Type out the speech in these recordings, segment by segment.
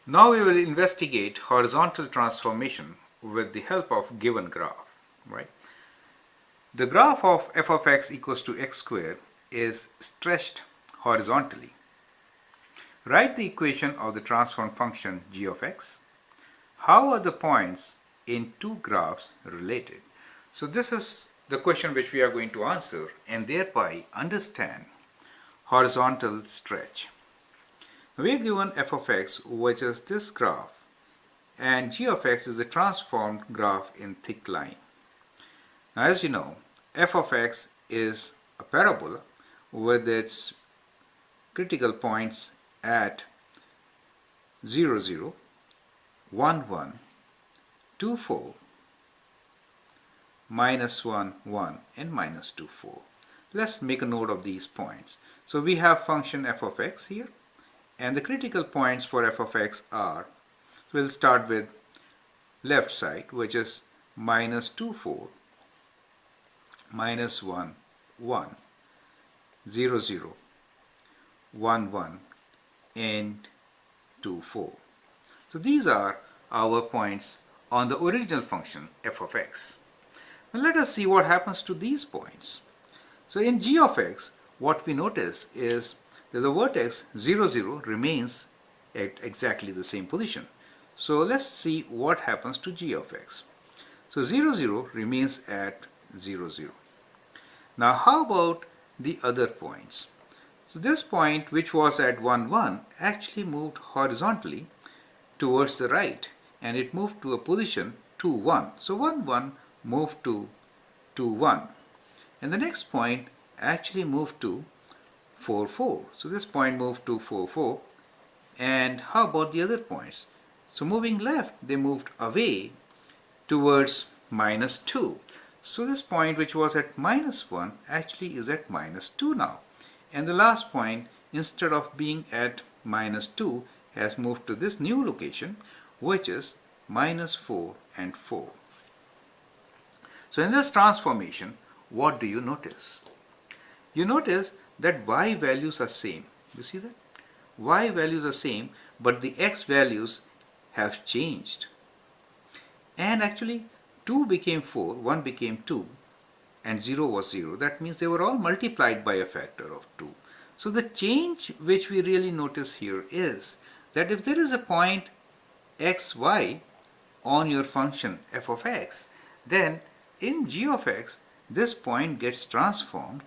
Now we will investigate horizontal transformation with the help of given graph, right? The graph of f of x equals to x squared is stretched horizontally. Write the equation of the transform function g of x. How are the points in two graphs related? So this is the question which we are going to answer and thereby understand horizontal stretch. We are given f of x, which is this graph, and g of x is the transformed graph in thick line. Now, as you know, f of x is a parabola with its critical points at 0, 0, 1, 1, 2, 4, minus 1, 1, and minus 2, 4. Let's make a note of these points. So we have function f of x here, and the critical points for f of x are, we'll start with left side, which is minus 2, 4, minus 1, 1, 0, 0, 1, 1, and 2, 4. So these are our points on the original function f of x. Now let us see what happens to these points. So in g of x, what we notice is that the vertex 0, 0 remains at exactly the same position. So let's see what happens to g of x. So 0, 0 remains at 0, 0. Now how about the other points? So this point, which was at 1, 1, actually moved horizontally towards the right, and it moved to a position 2, 1. So 1, 1 moved to 2, 1. And the next point actually moved to 4, 4. So this point moved to 4, 4. And how about the other points? So moving left, they moved away towards minus 2. So this point, which was at minus 1, actually is at minus 2 now. And the last point, instead of being at minus 2, has moved to this new location, which is minus 4 and 4. So in this transformation, what do you notice? You notice that y values are same. You see that? Y values are same, but the x values have changed. And actually, 2 became 4, 1 became 2, and 0 was 0. That means they were all multiplied by a factor of 2. So the change which we really notice here is that if there is a point xy on your function f of x, then in g of x, this point gets transformed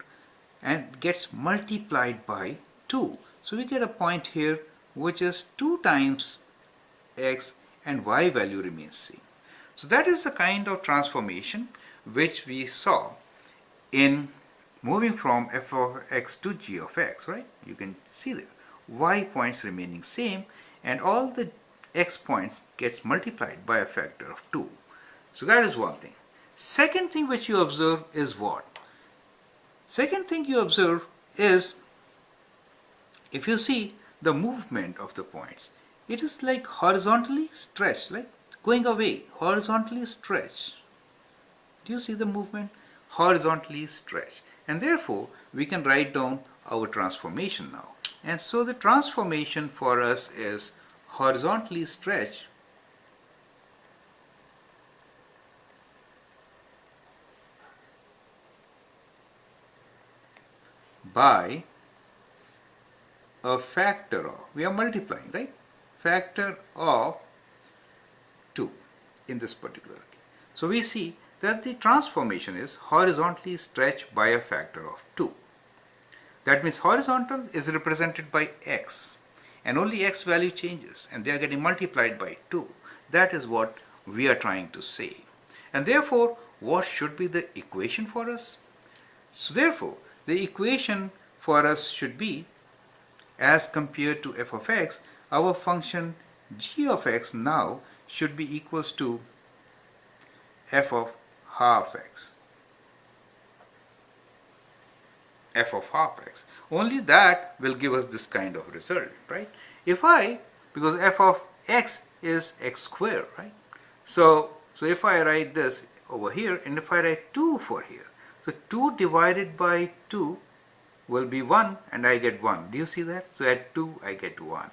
and gets multiplied by 2. So we get a point here which is 2 times x, and y value remains same. So that is the kind of transformation which we saw in moving from f of x to g of x, right? You can see there, y points remaining same, and all the x points gets multiplied by a factor of 2. So that is one thing. Second thing which you observe is what? Second thing you observe is, if you see the movement of the points, it is like horizontally stretched, like going away, horizontally stretched. Do you see the movement? Horizontally stretched. And therefore, we can write down our transformation now. And so the transformation for us is horizontally stretched by a factor of, we are multiplying, right? Factor of 2 in this particular case. So we see that the transformation is horizontally stretched by a factor of 2. That means horizontal is represented by x, and only x value changes, and they are getting multiplied by 2. That is what we are trying to say. And therefore, what should be the equation for us? So therefore, the equation for us should be, as compared to f of x, our function g of x now should be equals to f of half x. F of half x. Only that will give us this kind of result, right? Because f of x is x squared, right? So if I write this over here, and if I write 2 for here, so 2 divided by 2 will be 1, and I get 1. Do you see that? So at 2 I get 1.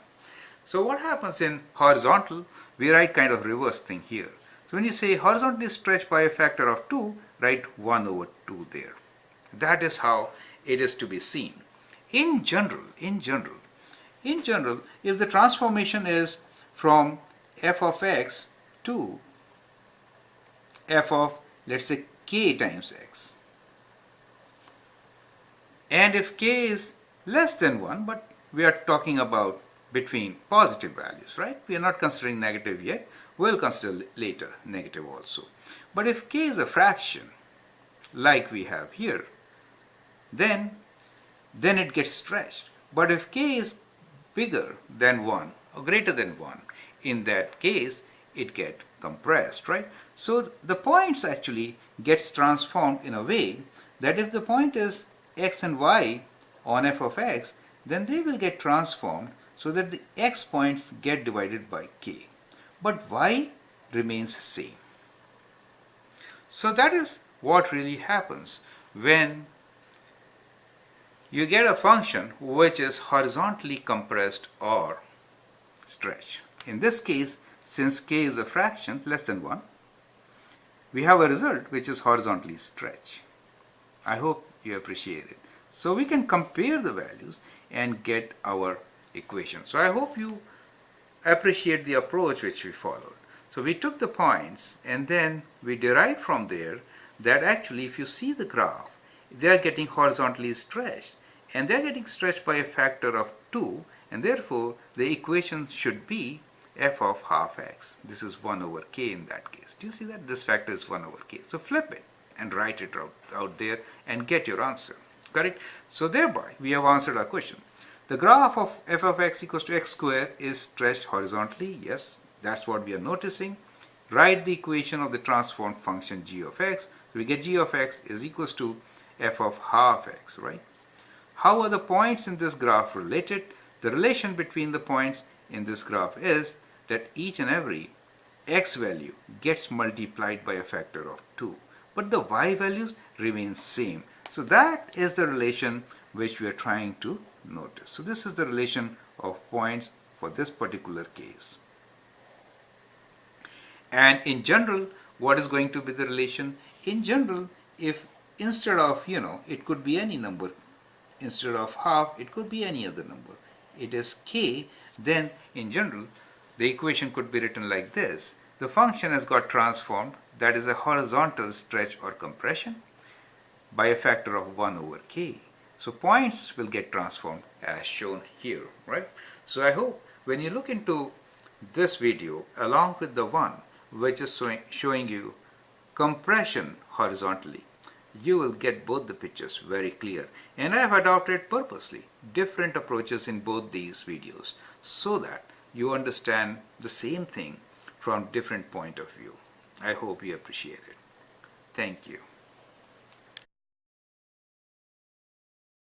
So what happens in horizontal, we write kind of reverse thing here. So when you say horizontally stretched by a factor of 2, write 1 over 2 there. That is how it is to be seen. In general, if the transformation is from f of x to f of, let's say, k times x, and if k is less than 1, but we are talking about between positive values, right? We are not considering negative yet. We'll consider later negative also. But if k is a fraction, like we have here, then it gets stretched. But if k is bigger than 1 or greater than 1, in that case it gets compressed, right? So the points actually gets transformed in a way that if the point is x and y on f of x, then they will get transformed so that the x points get divided by k, but y remains same. So that is what really happens when you get a function which is horizontally compressed or stretched. In this case, since k is a fraction less than 1, we have a result which is horizontally stretched. I hope you appreciate it. So we can compare the values and get our equation. So I hope you appreciate the approach which we followed. So we took the points and then we derived from there that actually if you see the graph, they are getting horizontally stretched, and they are getting stretched by a factor of 2, and therefore the equation should be f of half x. This is 1 over k in that case. Do you see that? This factor is 1 over k. So flip it and write it out there and get your answer. Correct? So thereby we have answered our question. The graph of f of x equals to x square is stretched horizontally. Yes, that's what we are noticing. Write the equation of the transformed function g of x. So we get g of x is equals to f of half x, right? How are the points in this graph related? The relation between the points in this graph is that each and every x value gets multiplied by a factor of 2, but the y values remain same. So that is the relation which we are trying to notice. So this is the relation of points for this particular case. And in general, what is going to be the relation? In general, if instead of, it could be any number, instead of half, it could be any other number. It is k, then in general, the equation could be written like this. The function has got transformed, that is a horizontal stretch or compression, by a factor of 1 over k. So points will get transformed as shown here, right? So I hope when you look into this video along with the one which is showing you compression horizontally, you will get both the pictures very clear. And I have adopted purposely different approaches in both these videos so that you understand the same thing from different point of view. I hope you appreciate it. Thank you.